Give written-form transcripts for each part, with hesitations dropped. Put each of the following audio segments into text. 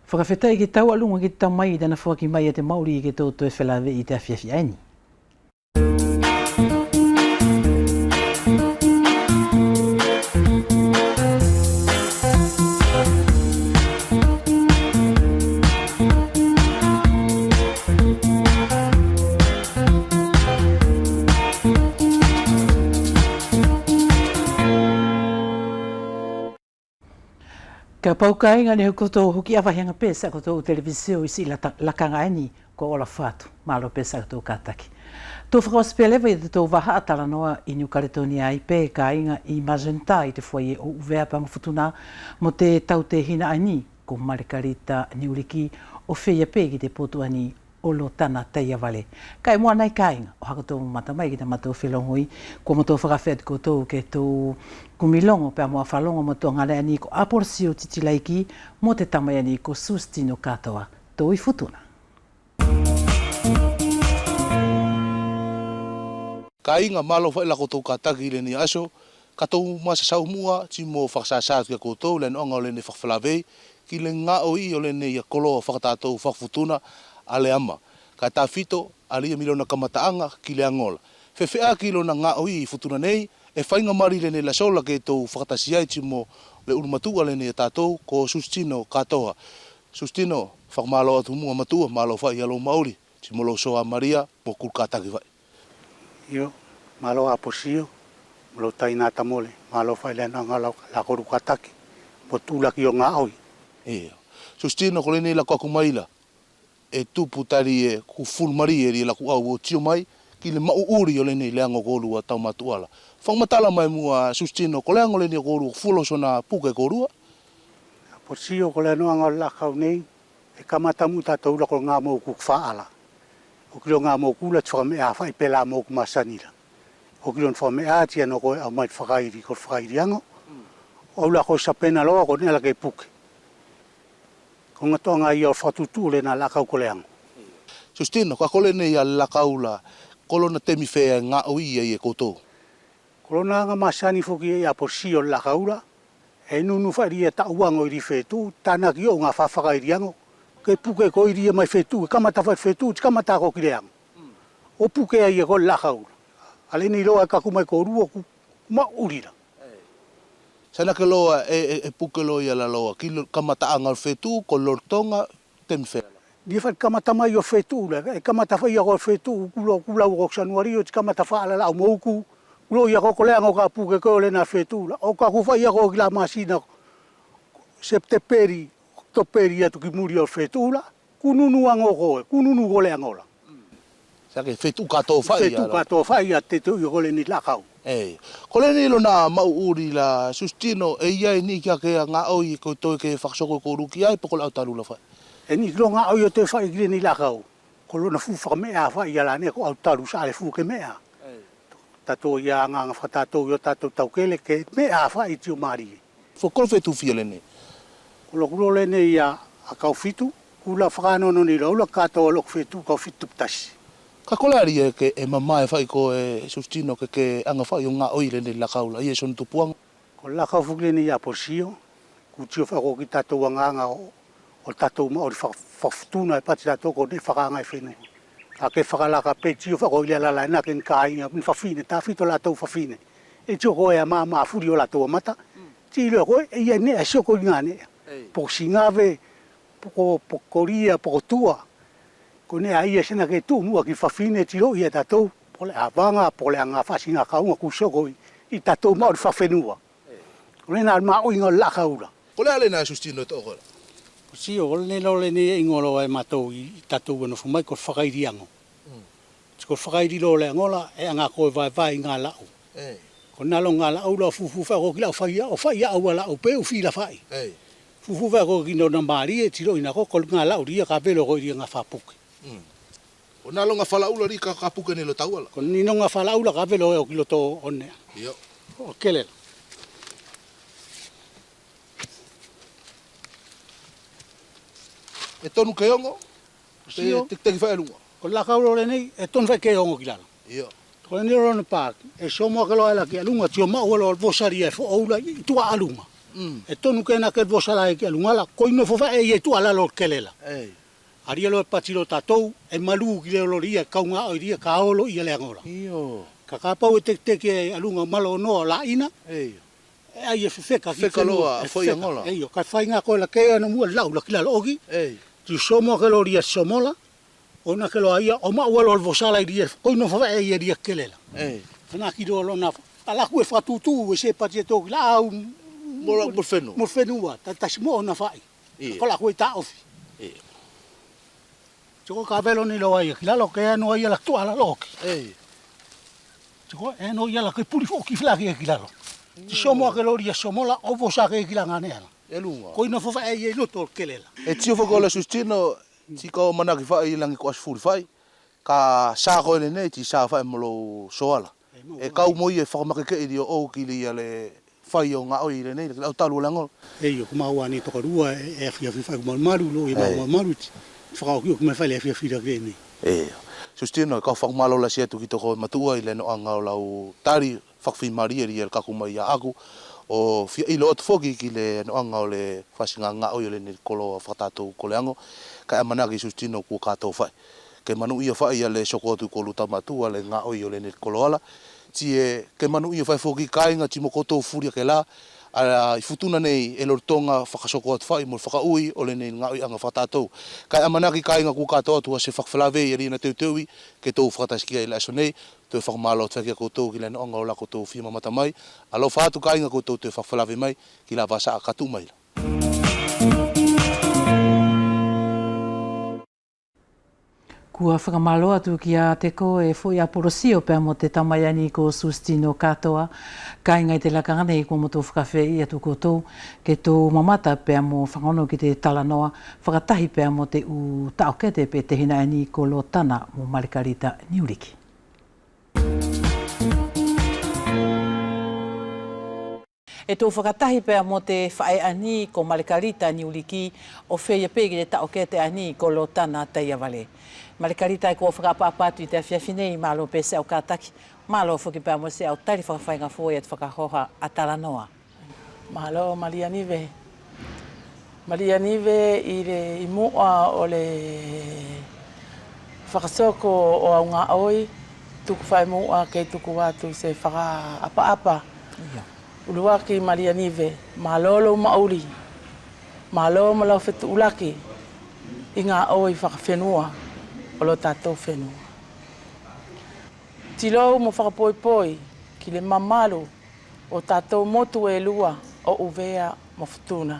Whakawhetai ki tau alunga ki tau mai dana whaki mai a te Māori i ke tō e whelawe i te awhiawhi aini. Ka paukai ngani koto huki awahenga pesa koto televisio isi lakanga ani ko ola fatu malo pesa koto kataki. To whakawaspelewa i te tō waha atala noa i New Caledonia i pē ka inga i Magenta i te whai o uvea panga futuna mo te tau te hina ani ko Marikarita Niuriki o whea pē ki te potuani o lo tana teia wale. Kai mua nei ka inga o haka tō matamai ki te mato whelongoi ko mo tō whakawhet koto ke tō kumilongo pe mua whalongo mo tō ngare ani ko Aporsio Titilaiki mo te tamai ani ko Sustino katoa tō i futuna. Ka inga malo whaila koto ka taki le ni aso, ka tō masa saumua ti mo whakasasāt kia koto le noanga o le ne whakawhalawei ki le ngā o i o le ne ia kolo whakatātou whakfutuna a le ama. Ka tā whito a lia milona kamataanga ki le angola. Whewhea ki lona ngā o i futuna nei, e whainga mari le ne la sola ke tō whakatasiai ti mo le urumatua le ne tātou ko Sustino katoa. Sustino, whakamalo atu mua matua, malo whai alo Māori, ti mo lo soa Maria, mo kulkataki vai. Io, malo Aporsio, malo taina tamole, malo whai le nanga la koru kataki, mo tūlaki o ngā oi. Eo. Sustino, ko le ne la kuakumaila, e tupu tari e ku fulmari e la ku au o tio mai, ki le mauuri o le ne leango korua tau matuala. Whangmatala mai mua Sustino, ko leango le ne korua fulosona puke korua? Aporsio, ko le noanga lakau nei, e kamatamu tātou lako ngā mō kuk whaala. O kilo ngā mō kula tua mea whai pela mō kumasanira. O kilo whamea tia no koe au mai whakairi ko whakairi ango. O lako sa pena loa ko nela ke puke. Ko ngatonga i o whatutu le na lakau ko leango. Sustino, ka kole nei a lakau la kolona temi whea ngā oi e koto. Kolona ngā masani whoki e Aporsio lakau la, e nunu whairi e tauango i ri whetu, tānaki o ngā whawhakairi ango. Ke puke ko iria mai whetu, e kamata whai whetu, te kamata ko kireango. O puke ai e ko lakau. Ale ni loa e kakumai ko rua ku maurira. Sana ke loa e puke loa i ala loa, ki kamata anga whetu, ko lortonga, temi whea. Ni whai kamata mai o whetu, e kamata whai a ko whetu, kulau o sanuari o te kamata whaala la au mouku, kulau i a ko koleango ka puke ko le na whetu. O ka kuwhai a ko ki la masina, septeperi, toperi atu ki muri o whetula, kununu ango koe, kununu gole angola. Sake whetu katoa whai ala. Whetu katoa whai a te tui gole ni lakau. Ei, kole ni lo na mauuri la Sustino e iai ni kia kea ngā oi ko toi ke whakasoko ko ruki ai pokole au tarula whai. E ni lo ngā oi o te whai kire ni lakau. Kolo na fuwhaka mea whai ala ne ko au taru sa le fuwake mea. Tato ia ngā whatatou i o tatou taukele ke mea whai tio mari. Whakolo whetu fia le ne? Kolo le ne ia a kau fitu, kula whakanono ni raula katoa lok whetu kau fitu ptasi. Ka kolari e ke e mamae whai ko e Sustino ke anga whai o ngā oi le ne lakaula, i e son tupuanga. Ko lakau fukle ni Aporsio, ku tio whako ki tatou anganga o tatou maori whafutuna e pati tatou ko ne whakanga e whenu. A ke whakalaka pe tio whako i ala laina ke nkainga, min whawhine, ta whito latou whawhine. E tio koe a maa furi o latou amata, ti leo koe e ia nea sioko i ngā nea. Poko singave, poko koria, poko tua. Ko nea ia sena ke tu mua ki whawhine tiro i e tatou. Pole a vanga, pole a ngā whasinga kaunga kusoko i tatou maori whawhenua. Ko nena maa o inga lakaura. Kole ale nā Sustino e tōkora? Sio, ole ne lole ne ingolo e matou i tatou anu fumai ko whakairi ango. Ko whakairi lole angola e anga koe vai ngā lau. Ko nalo ngā lau la fufu whako ki lau whaia, o whaia au lau pe u whila whai. Fufu whako ki no na maari e tiro ina ko ngā lau ria ka velo ko ria ngā whapuke. O nalo ngā whalaula ri ka puke ne lo tauala? Ko nino ngā whalaula ka velo e o ki lo tō onea. Iyo. O kelela. E tonu ke ongo? Te ki whae lunga? Ko lakau rore nei, e tonu whae ke ongo ki lala. Iyo. Ko ni rona pāk, e somoa ke loa la ki alunga, tio mau alo al vosari e fo oula i tua alunga. E tonu kena ke vosala e ke lungala, ko ino fofa e tu ala lo kelela. Aria lo patilo tatou, e malu ki le loria, kaunga o iria, kaolo ia le angola. Kakapau e te ke alunga malo no la ina. Ai e feka loa foi angola. Eio, ka fainga ko la ke ana mua lau la kila ogi. Ti somo ke loria somola. Ona ke lo ia o ma walo vosala iria, ko ino fofa e iria kelela. Fana ki do lo na ala ku e fatutu e se pati to la Mo fenu. mo fenua, ta smo na fai. Ko la ku ta ofi. Tiko ka velo ni lo ai, kila lo ke no ia la tu ala lo. Tiko e no ia la ke puri fo ki flagi e kila lo. Ti somo ke loria somola o vosa ke kila ngane ala. Elunga. Ko ino fofa e no to kelela. E tio fo gola sustino ti ko manaki fai langi ko asfuri fai. Ka sa ko le nei ti sa fai molo soala. E kau moi e whakamake i dio o ki li ale whai o ngā oi le nei, au talu langol. Eio, kuma ua ni toka rua e fia fai kuma maru lo, e maru ti. Whakao ki o kuma whai le fia fia ke nei. Sustino, kau whakamalo la siatu ki toko matua i le no anga o lau tari whakawhi maria ri el kakuma i a aku. O fia ilo atu foki ki le no anga o le whasinga ngā oi le ni kolo whakatatou ko le ango. Ka e manaki sustino kua kātou whai. Ke manu ia whai ale soko atu ko luta matua le ngā oi o le ni kolo ala. Tie ke manu ia whai foki kāinga ti mo kotou furia ke la. I futuna nei e lortonga whakasoko atu whai mo whakaui o le nei ngā oi anga whatatou. Kai amanaki kāinga ku kātou atu a se whakawhalawe i rina teuteui ke tau whakataskia i le aso nei. Tau whakamalo atu whakia koutou ki le no anga o la koutou whima mata mai. Alo whātu kāinga koutou te whakawhalawe mai ki la wasa a katu mai. Kua whakamalo atu ki a teko e fo i aporosio pēr mo te tamaiani ko Sustino katoa. Kai ngai te lakanga nei ko mo tō whakawhi i atu koutou ke tō mamata pēr mo whangono ki te talanoa. Whakatahi pēr mo te u taokete pe te hina ani ko lo tana mo Marikarita Niuriki. E tō whakatahi pēr mo te whae ani ko Marikarita Niuriki o whea pēki te taokete ani ko lo tana teia wale. Marikarita e kua whakapapatu i te awhiawhinei malo pese au kātaki. Malo whuki pēr mo se au tari whakawhainga fōi at whakahoha a Talanoa. Malo Maria Nive. Maria Nive i mua o le whakasoko o au ngā oi. Tuku whai mua kei tuku watu se whaka apa-apa. Ulua ki Maria Nive. Malo lo mauri. Malo malau whetu ulaki. I ngā oi whakawhenua. O lo tātou whenua. Tilou mo whakapoipoi ki le mamalu o tātou motu e lua o uvea mo futuna.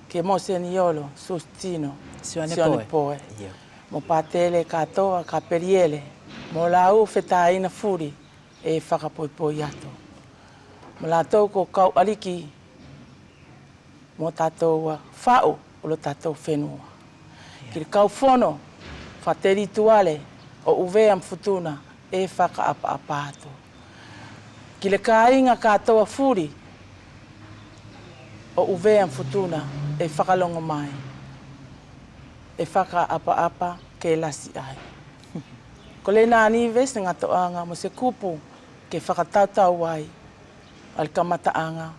Ke mo se niolo, Sustino, Sione Poe. Mo pātele katoa, ka periele, mo lau whetā ina furi e whakapoipoi ato. Mo lātou ko kau aliki mo tātou whao o lo tātou whenua. Ki le kau whono, whateri tuale o uvea mfutuna e whaka apa ato. Ki le kāinga katoa furi o uvea mfutuna e whakalongo mai. E whaka apa ke lasi ai. Ko le nā nives ngā toanga mo se kupu ke whakatautau ai al kamataanga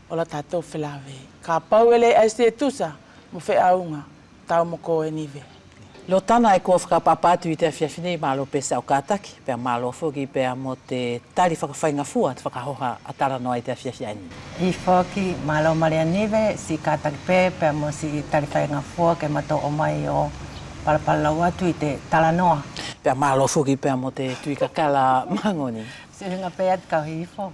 o la tātou whilawe. Ka pauele ai se tusa mo wheaunga. Tau mo ko e nive. Lo tana e kua whakapapatu i te awhiawhinei malo pese au kātaki, pēr malo whuki pēr mo te tari whakawhainga fua te whakahoha a Talanoa i te awhiawhiani. I whoki malo Maria Nive, si kātaki pēr mo si tari whainga fua ke mato o mai o Parapalau atu i te Talanoa. Pēr malo whuki pēr mo te tuikakala mangoni. Siringa pēat kau hi fo.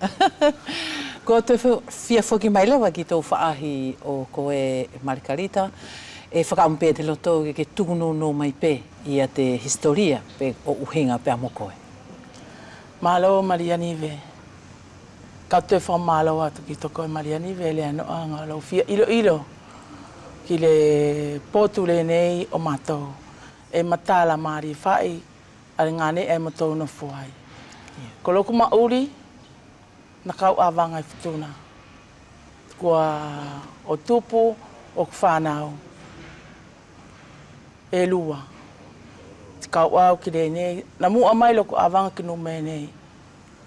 Ko te whia whuki mai lewa ki tō whaahi o koe Marikarita, e whakaumpe te loto ke tukuno no mai pē i a te historia pe o uhinga pēr mo koe. Malo Maria Nive. Kau te whamalo atu ki toko e Maria Nive le anoanga lau whia ilo ki le potu le nei o matou. E matala mari whai ale ngane e matou no fuai. Ko loku mauri na kau awanga i futuna. Kua o tupu o whanau. E lua. Kau au ki re nei. Na mua mai loko awanga ki nume nei.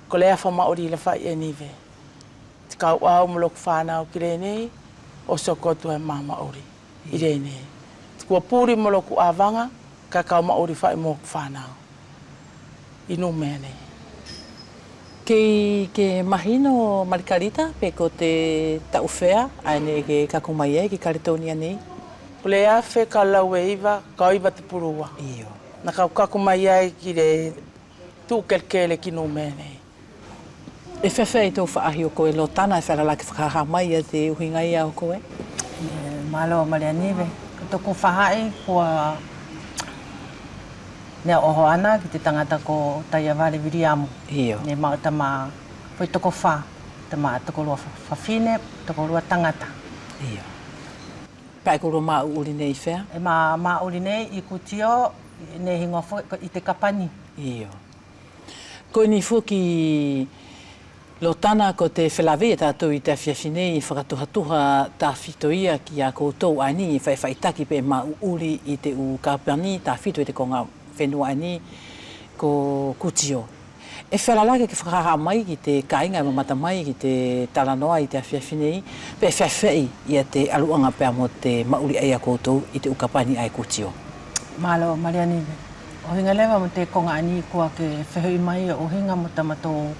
Ko lea wha maori la whai e nive. Te kau au mo loko whanau ki rene, o sokotu e mā Māori i rene. Te kua pūri mo loko āwanga, ka kau Māori whai mo whanau. I no mea nei. Ke mahino Margarita, pe ko te tauwhea, ane ke kakumai e, ki karitonia nei? Ko le awhe ka lau e iwa, ka iwa te purua. Iyo. Na kau kakumai ai ki re tūkelkele ki no mea nei. E whewhe i tō whaahi o koe lo tana e whera laki whakaha mai a te uhingai a o koe? Malo Maria Nive, ko tōku whahai kua nea oho ana ki te tangata ko Taiaware Viriamu. Iyo. Ne mau tama poi toko wha, tama toko lua whawhine, toko lua tangata. Iyo. Pai kuro mā uri nei whea? E mā uri nei i kutio, ne hingofo i te kapani. Iyo. Koe ni fuki lo tana ko te whelawe e tātou i te awhiawhinei i whakatuhatuha tā whitoia ki a koutou ani i whaiwhaitaki pe mā uri i te u kapani tā whito i te konga whenua ani ko kutio. E whelalake ke whakaha mai ki te kainga e mamata mai ki te talanoa i te awhiawhinei pe whaiwhai i a te aluanga pēr mo te mauri ai a koutou i te ukapani ai kutio. Malo Maria Nive. O hinga lewa mo te konga ani kua ke whehui mai o hinga mo tamatou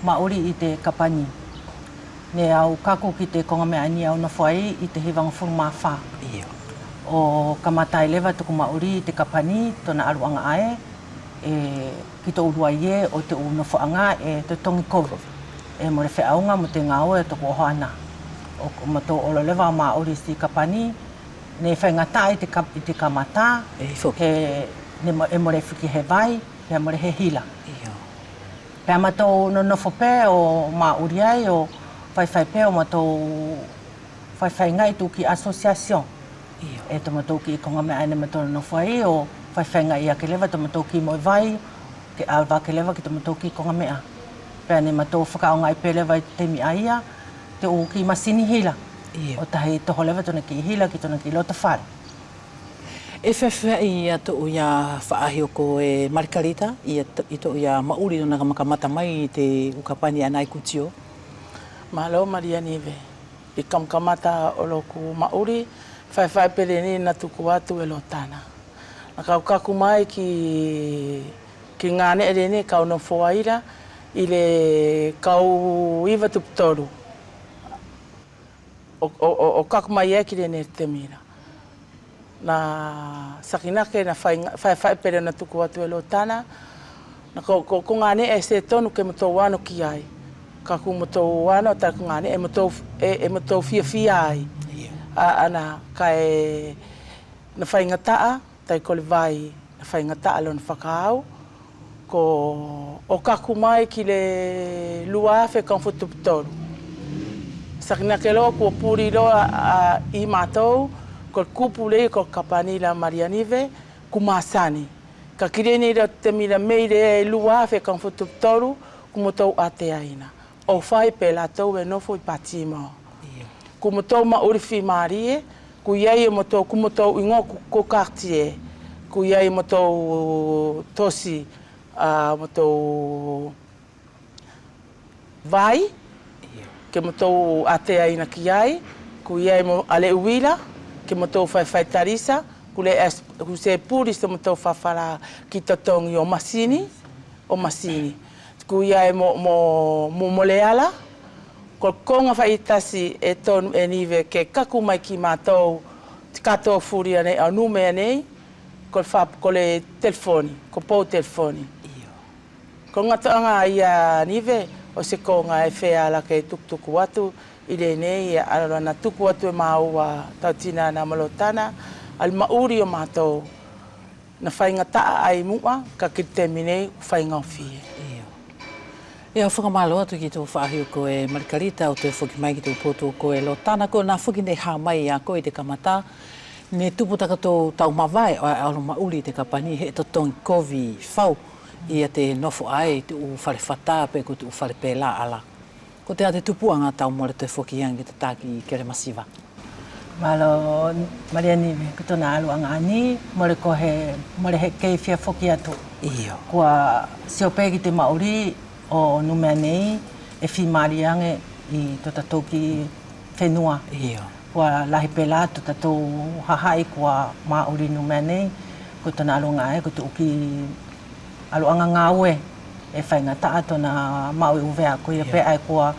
Māori i te kapani. Ne au kaku ki te konga mea ani au na whai i te hiwanga furu mā whā. Iyo. O kamatai lewa tuku Māori i te kapani, tona aruanga ae, ki tō urua ie o te una whaanga e te tongi kovu. E more wheaunga mo te ngāo e tuku oho ana. O mato olo lewa Māori i kapani, ne whaingata i te kamata, e more whiki he vai, e more he hila. Iyo. Pea matou no nofo pē o Māori ai o whaiwhai pē o matou whaiwhai ngai tū ki asosiasion. E to matou ki konga mea ane matou no nofo ai o whaiwhai ngai a ke lewa to matou ki moi vai, ke alwa ke lewa ki to matou ki konga mea. Pea ne matou whakao ngai pē lewa i te mi aia, te o ki masini hila. O tahi toho lewa tona ki hila ki tona ki lota whare. E whewhai a tō ia whaahi o ko e Margarita, i tō ia mauri no makamata mai i te ukapani anai kutio? Malo Maria Nive. I kamkamata o loku mauri, whaiwhai pere ni na tuku atu e lo tana. Na kau kaku mai ki ngāne e rene kau no whawaira, i le kau iwa tuptoru. O kaku mai e ki rene te mira. Na sakinake na whai pere na tuku atu e lo tana. Na ko ngāne e se tonu ke matou wano ki ai. Ka ku matou wano ta ku ngāne e matou fia ai. Ana ka e na whaingataa, tai ko le vai na whaingataa lo na whakaau. Ko o kaku mai ki le luafe kan futuputoru. Sakinake lo kua puri lo i mātou, ko kupu le ko kapani la Maria Nive ku masani ka kireni ra te mira meire lua fe kan fututoru ku motou ate aina o fai pe la to e no foi patimo ku motou ma urfi marie ku yai motou ku motou ingo ko quartier ku yai motou tosi motou vai ke motou ate aina ki ai ku yai mo ale uila ke motou whai tarisa, ku se puri se motou whawhara ki tatongi o masini. Ku ia e mo leala, ko konga whai tasi e tonu e niwe ke kaku mai ki mātou, te katoa furia nei, au numea nei, ko le telefoni, ko pou telefoni. Ko ngatoanga ia niwe, o se konga e whea la ke tuktuku atu, i le nei, ala na tuku atu e maua tautina na malotana, al mauri o mātou. Na whaingataa ai mua, ka ki te minei, whaingawhie. E au whakamalo atu ki tō whaahi o koe Margarita, o te whuki mai ki tō poto o koe Lotana, ko nā whuki nei hā mai a koe te kamata, ne tuputaka tō tau mawai, o alo mauri te kapani, he to tongi kovi whau, i a te nofo ai, te u whare whata, pe ko te u whare pēla ala. Ko te ate tupuanga tau more te whoki iangi te tāki i kere masiva. Malo Maria Nive, ko tōna aluanga ani, more he kei whia whoki atu. Iyo. Kua siopegi te mauri o numea nei, e whi mariange i to tatou ki whenua. Ia. Kua lahi pela to tatou hahai kua Māori numea nei, ko tana alonga ai, ko te uki aloanga ngā ue e whainga taa tona Maui uvea, ko ia pe ai kua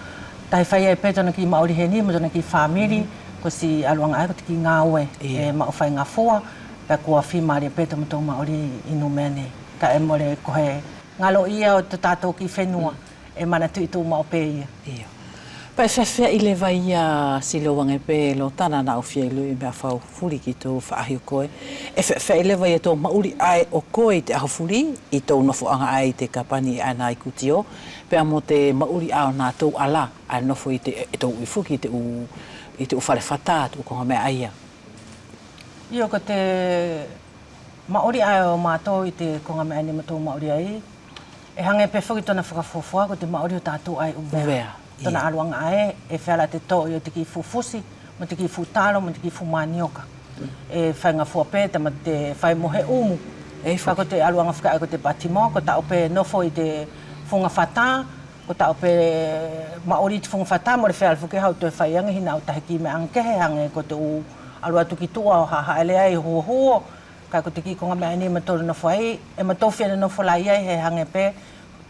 tahi whai ai pe tona ki Māori heni, mo tona ki whamiri, ko si aloanga ai, ko te ki ngā ue, e mau whainga fua, pe kua whimari pe tona tō Māori i numea nei. Ka e more kohe ngalo ia o te tātou ki whenua, e mana tui tū mau pe ia. Ia. Pai whewhea I le vai ia si loange pe lo tana na uwhia I lui mea whau furi ki tō whaahi o koe. E whewhea I le vai e tō mauri ai o koe te aho furi I tō nofo anga ai te kapani ana I kutio. Pea mo te mauri ai o nā tō ala ai nofo I te tō uifuki I te uwhare whata tu konga mea aia. Io ko te mauri ai o mātou I te konga mea ni matō mauri ai. E hange pe whuki tōna whakafofua ko te mauri o tātou ai uvea. Tona aluanga ae, e whela te tō I o te ki fufusi, mo te ki futalo, mo te ki fumanioka. E whainga fuape, te ma te whai mohe umu. Wha ko te aluanga whakai ko te patimo, ko ta ope nofo I te funga whata, ko ta ope maori te funga whata, mo re whela whuke hau tō whai anga hina o tahe ki me ankehe hange ko te u alua tuki tua o haha elea I hua hua. Kai ko te ki konga mea ni matoro nofo ai, e matō whiana nofo lai ai he hange pe,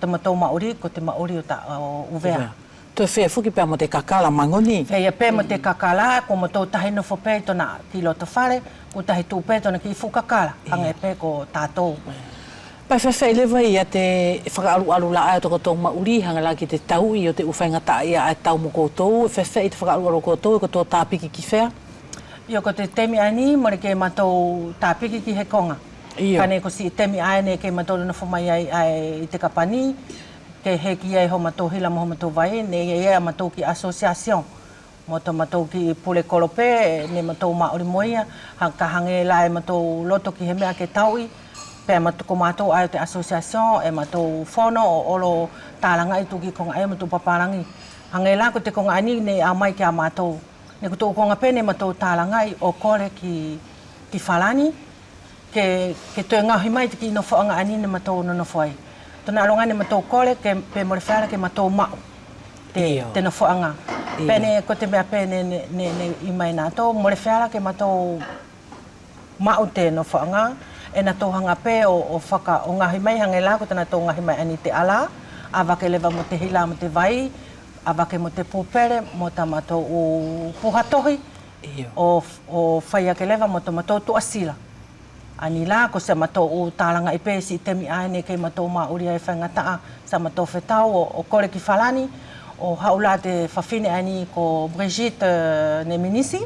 te matō maori, ko te maori o ta uvea. Toi whea whuki pēr mo te kakala mangoni. Whea pēr mo te kakala, ko mo tō tahi nofo pēr tona ki loto whare, ko tahi tū pēr tona ki whukakala, hanga e pēr ko tātou. Pai whewhea lewa I a te whakaaru-aru la ai o toko tō mauri, hanga la ki te tau I o te uwhainga ta ia ai tau mo koutou, whewhea I te whakaaru-aru koutou, ko tō tāpiki ki whea? Io ko te temi ani, mo re ke matou tāpiki ki he konga. Kane ko si temi aene ke matou nofo mai ai I te kapani, ke he ki ai ho matou hila mo ho matou vai, ne ia matou ki asosiasion. Mo to matou ki pule kolope, ne matou maori moia, ka hange la e matou loto ki he mea ke taui, pe matou ko matou ai te asosiasion, e matou fono o olo tālanga I tuki konga ai matou paparangi. Hange la ko te konga ani ne a mai ki a matou. Ne ko tō konga pe ne matou tālanga I o kore ki whalani, ke tō ngahi mai te ki no whaanga ani ne matou no whai. Tōna alonga ne matou kore ke pe more whaara ke matou mau te no whaanga. Pene ko te mea pe ne I mai nātou, more whaara ke matou mau te no whaanga, e nā tō hanga pe o whaka o ngahi mai hange la, ko tana tō ngahi mai ani te ala, a wake lewa mo te hila mo te vai, a wake mo te pūpere, mo ta matou o puhatohi, o whaia ke lewa mo ta matou tuasila. Ani la, ko se matou o tālanga I pēsi I temi aene kei matou mauri ai whaingataa, sa matou whetau o kore ki whalani, o haula te whawhine ani ko Brigitte Neminisi,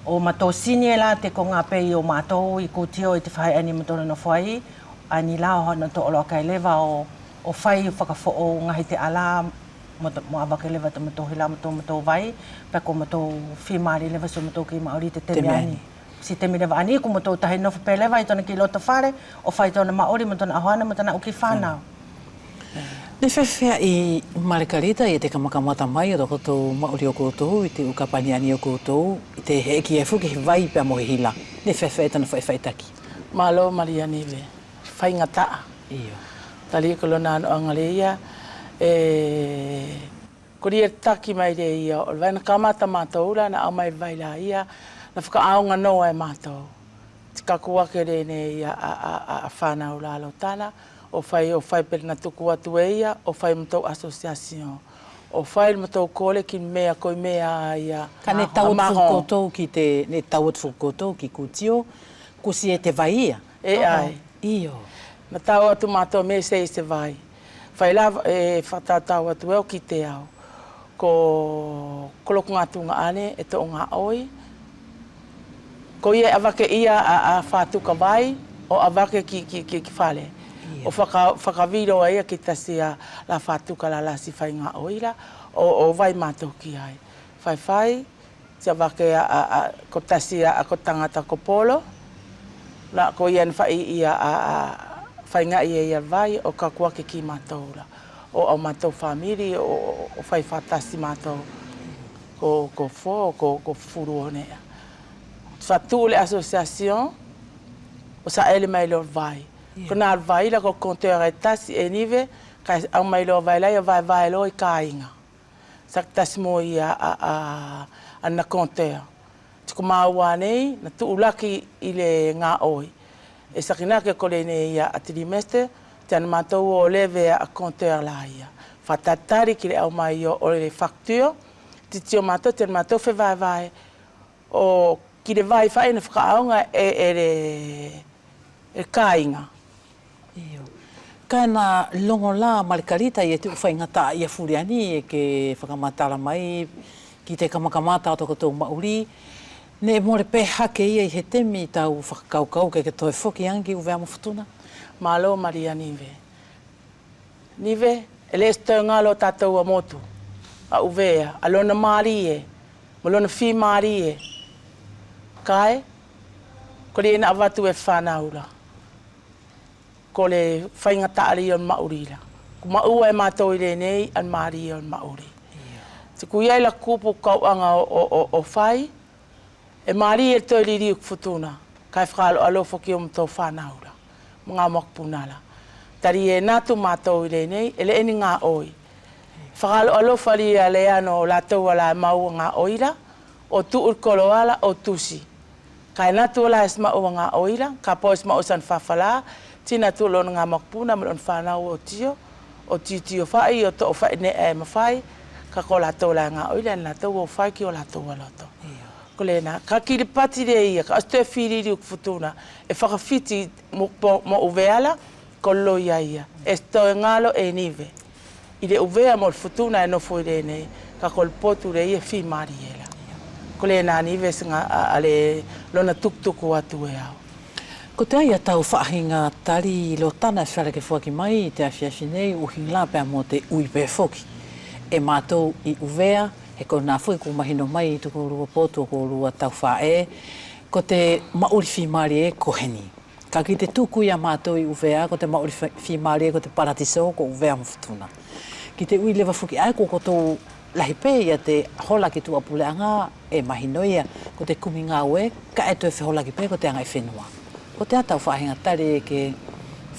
o matou sinie la te ko ngā pei o matou I kutio I te whai ani matou na whai, ani la o hana to olo kai lewa o whai whakafo o ngahi te ala, mo abake lewa te matou hila matou vai, pe ko matou whimari lewa so matou ki maori te temi ani. Si te mire ani ko mo tō tahi nofo pelewa I tona ki loto whare, o whai tona maori, mo tona ahoana, mo tona uki whanau. Ne whewhea I Margarita I te kamakamata mai o toko tō maori o koutou, I te ukapani ani o koutou, I te heki e whuki he vai pia mo he hila. Ne whewhea tona whaiwhaitaki. Malo Mariani ve, whaingataa. Iyo. Tali ko lona ano angareia, kori e taki mai re ia, o vaina kamata mātoura na au mai vai la ia, na whakaaunga noa e mātou. Tika kuake re ne ia a whanau la tana, o whai pere na tuku atu e ia, o whai matou asosiasion. O whai matou kore ki mea koi mea ia. Ka ne tau whukotou ki te, ne tau whukotou ki kutio, kusi e te vai ia? E ai. Iyo. Na tau atu mātou me se vai. Whai la e whatatau atu eo ki te au. Ko koloku ngā tunga ane e to ngā oi. Ko ia awake ia a whātuka vai, o awake ki whale. O whakawiro ia ki tasia la whātuka la lasi whai ngā oira, o vai mātou ki ai. Whai, te awake ko tasia a ko tangata ko polo, la ko ia whai ia whai ngā ia vai, o ka kuake ki mātou la. O mātou whamiri, o whai whātasi mātou ko fō, ko furu o nea. Whatu le asosiasion, o sa ele mai lo vai. Ko nā vai la ko konteur e tasi e nive, kai au mai lo vai la, ia vai lo I ka inga. saktasmo ia ana kontea. Tiko maua nei, na tuulaki i le ngā oi. E sakina ke kole nei ia atirimeste, te ana mātou o leve a kontea la ia. Whatatari ki le au mai o le facture, titi o mātou, te ana mātou whe vai o ki le vai whae na whakaaonga e kāinga. Iyo. Kai na longo la Margarita i te uwhai ngata i a Furiani e ke whakamatala mai ki te kamakamata o toko tō mauri. Ne more pe hake ia i he temi tau whakakaukau ke toi whoki angi uwea mo futuna? Malo Maria Nive. Nive, ele este ngalo tātou a motu. A uvea, a lona marie, ma lona whi marie. Kai, ko le ena awatu e whanaura. Ko le whainga taari on maurila. Ko maua e mātou i le nei, an maari on mauri. Te kuia la kupu kauanga o whai, e maari e toi liri uk futuna. Kai whakalo alo whoki o mtou whanaura. Mga makpunala. Tari e nātu mātou i le nei, ele eni ngā oi. Whakalo alo whali a le ano o lātou ala e maua ngā oira, o tu urkoloala o tusi. Kai nātu ala e smau ngā oira, ka po e smau san whawhala, tina tu lona ngā makpuna, malon whanau o tio tio whai, o to o whai ne e mawhai, ka ko lātou la ngā oira, na lātou o whai ki o lātou aloto. Ko le nā, ka kiri pati re ia, ka astu e whiriri uk futuna, e whakawhiti mo uveala, ko loia ia. E sto e ngalo e nive. I le uvea mo futuna e nofo i re nei, ka ko potu re ia whi mariela. Ko le nā nive singa ale lona tuktuku atu e au. Ko te aia tau whaahinga tari lo tana e whare ke whaki mai, te awhiawhi nei, uhinga la pēr mo te ui pē whoki. E mātou i uvea, he ko nā whui ko mahino mai i tuko rua poto ko rua tau whae, ko te mauri whimari e koheni. Ka ki te tuku ia mātou i uvea, ko te mauri whimari e ko te paratiso ko uvea mawhutuna. Ki te ui lewa whuki ai ko tō lahipe ia te hola ki tu apuleanga e mahino ia, ko te kumi ngā ue, ka e tue whihola ki pē ko te anga i whenua. Ko te atau whahinga tari ke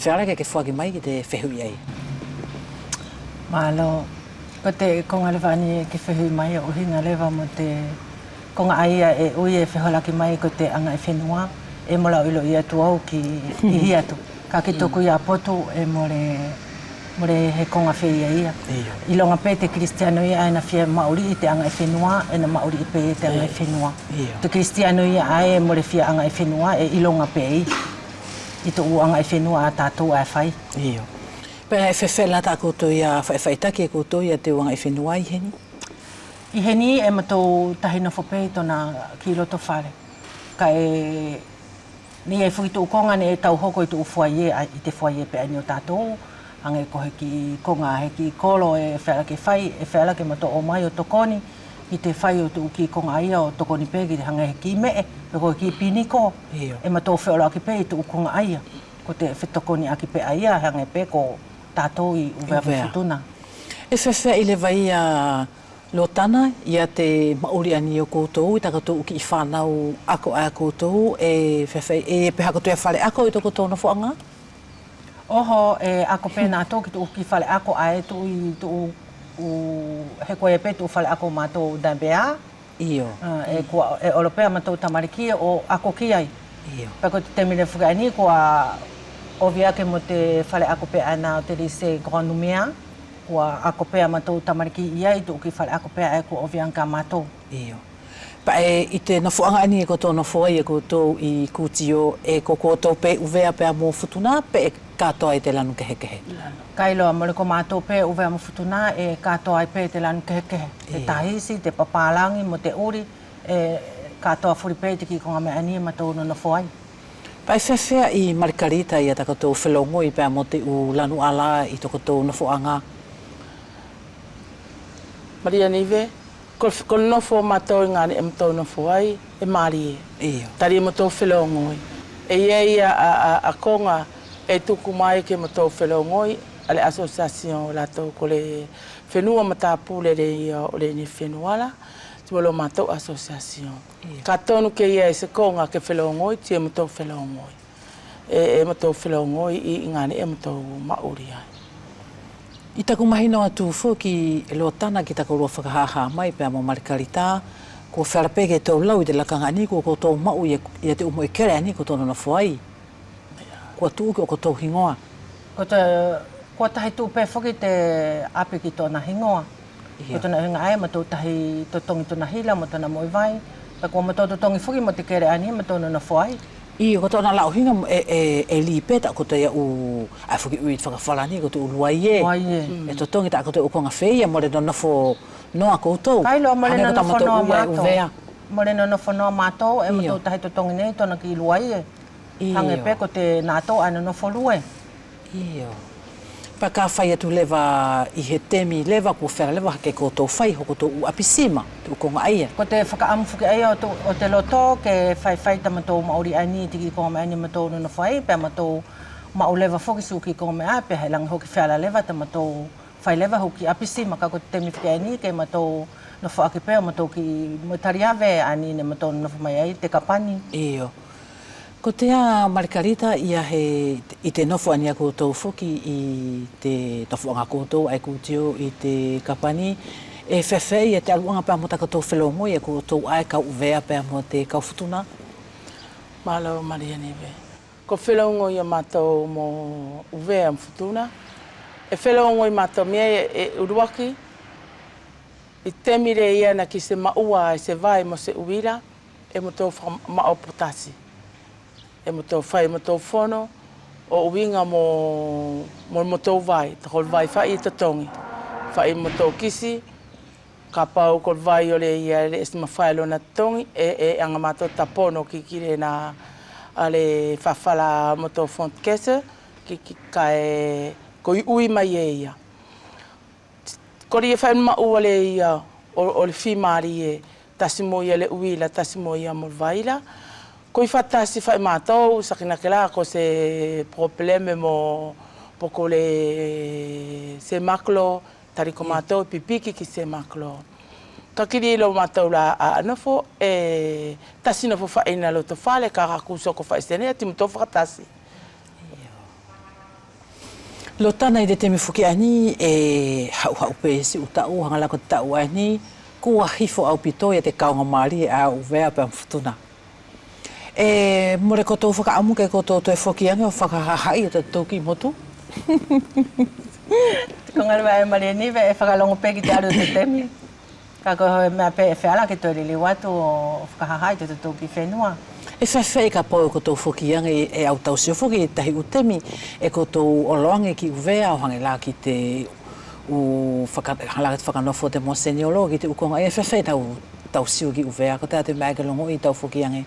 wherake ke whaki mai ki te whehui ai. Malo, ko te konga lewa ani ke whehui mai o hinga lewa mo te konga aia e ui e whehola ki mai ko te anga i whenua, e mola ilo ia tu au ki hi atu. Ka ki toku ia potu e more he konga whea ia. I longa pē te Kristiano ia aina whia mauri i te anga i whenua, e na mauri i pē i te anga i whenua. Te Kristiano ia ai e more whia anga i whenua e i longa pē i to u anga i whenua a tātou a whai. Iyo. Pēra e whewhela tā koutou ia whaitaki e koutou ia te anga i whenua i heni? I heni e matou tahina whopē i tona ki roto whare. Ka e ni e whuki tu konga ne e tau hoko i tu ufuaie i te fuaie pē ani o tātou. Anga e kohe ki konga he ki kolo e whaelake whai, e whaelake mato o mai o tokoni, i te whai o tu ki konga ia o tokoni pē, ki te hanga he ki mee, e kohe ki piniko, e mato whaelake pē i tu konga aia, ko te whetokoni aki pē aia, hanga e pē ko tātou i uvea mwhutuna. E whewhea i le vai a lotana, ia te mauri ani o koutou, i takatou ki i whanau ako a koutou, e whewhea e peha koutou e whale ako i toko tōna whuanga? Oho, e ako pēnā tō ki tu ki whale ako ae tu i tu he koe e pē tu whale ako mātou dambea. Iyo. E olopea mātou tamariki o ako ki ai. Iyo. Pako te temine whukaini kua ovia ke mo te whale ako pē ana o te lise Grand Numea. Kua ako pē mātou tamariki iai tu ki whale ako pē ae kua ovia ka mātou. Iyo. Pa i te nafuanga ani e koto nafuai e koto i kutio e koto pē uvea pē mo futuna pē katoa i te lanu kehekehe. Kailoa, mole ko mātou pē uvea mo futuna e katoa i pē te lanu kehekehe. Te tahisi, te papalangi, mo te uri, e katoa furi pē te ki konga me ani e mātou no nafuai. Pai whewhea i Margarita i a takatou whelongo i pē mo te u lanu ala i toko nafuanga. Maria Nive, ko nofo mātou i ngāne e mātou nafuai, e maari e. Iyo. Tari e mātou whelongoi. E iei a konga, e tuku mai ke mātou whelongoi, ale asociacion lātou ko le whenua matapule o le ni whenuala, tuolo mātou asociacion. Ka tonu ke ia e se konga ke whelongoi, ti e mātou whelongoi. E mātou whelongoi i ngāne e mātou mauri ai. I taku mahino atu foki e loa tana ki taku roa whakahaha mai pēr mo Margarita, ko wherapege tau lau i te lakanga ani ko tau mau i te umo e kere ani ko tōna na whai. Ko atu uke o ko tau hingoa. Ko tahi tū pē foki te ape ki tōna hingoa. Ko tōna hinga ai ma tō tahi totongi tōna hila mo tōna moi vai. Pa ko ma tō totongi foki mo te kere ani ma tōna na whai. I ko tōna lau hinga e li peta ko te u ai foki ui whakawhalani ko te uluai e. E totongi ta ko te ukonga wheia mo le no nofo noa koutou. Kailo mo le no nofo noa mātou. Mo le no nofo noa mātou e ma tō tahi totongi nei tōna ki uluai e. Hange pe ko te nātou ana nofo lue. Iyo. Pa ka whai atu lewa I he temi lewa ko whera lewa hake koutou whai hoko tō u apisima, te ukonga aia. Ko te whakaamuwhuki aia o te loto ke whai ta matou maori ani tiki konga me ani matou no whai, pe matou mau lewa whoki suki konga me a, pe he langi hoki whera lewa ta matou whai lewa hoki apisima ka ko te temi whiki ani ke matou no whaaki peo matou ki matariawe ani ne matou no whamai ai te kapani. Iyo. Ko te a Margarita ia he I te nofo ania koutou whoki I te nofo anga koutou ai kutio I te kapani e whewhei e te aluanga pēr mo takatou whelo moi e koutou ai kau uvea pēr mo te kaufutuna. Malo Maria Neve. Ko whelongo I a mātou mo uvea mfutuna. E whelongo I mātou mea e uruaki. I temire ia na ki se maua e se vai mo se uira e mo tō mao potasi. E mo tō whai mo tō whono, o uinga mo tō vai, ta kol vai whai I tatongi. Whai mo tō kisi, ka pau kol vai o le ia le esti ma whai lona tatongi, e anga mātou tapono ki kire na ale whawhala mo tō font kese, ki ka e koi ui mai e ia. Kori e whai ma ua le ia o le whimari e, tasi mo ia le uila, tasi mo ia mo vaila, Koi fatasi fai mātou, sakina ke la ko se probleme mo poko le se maklo, tari ko mātou pipiki ki se maklo. Ka kiri lo mātou la a nofo, e tasi nofo fai na lo to fale, ka rakuso ko fai sene, ti muto fatasi. Lo tana I te temi whuki ani e hau pe si utau, hangala ko te tau ani, kua hifo au pito e te kaunga maari e a uvea pe mfutuna. E more kotou whakaamu ke kotou toi whokianga o whakahahai o te tauki motu. Ko ngarua e Maria Nive e whakalongo peki te aru te temi. Ka ko hoi mea pe e whiala ke toi rili watu o whakahahai te tauki whenua. E whawhai ka pō kotou whokianga e au tau sio whoki e tahi utemi e kotou oloange ki uvea o hange la ki te halaka te whakanofo te moseniolo ki te ukonga e whawhai tau sio ki uvea ko te ate mea ke longo I tau whokianga.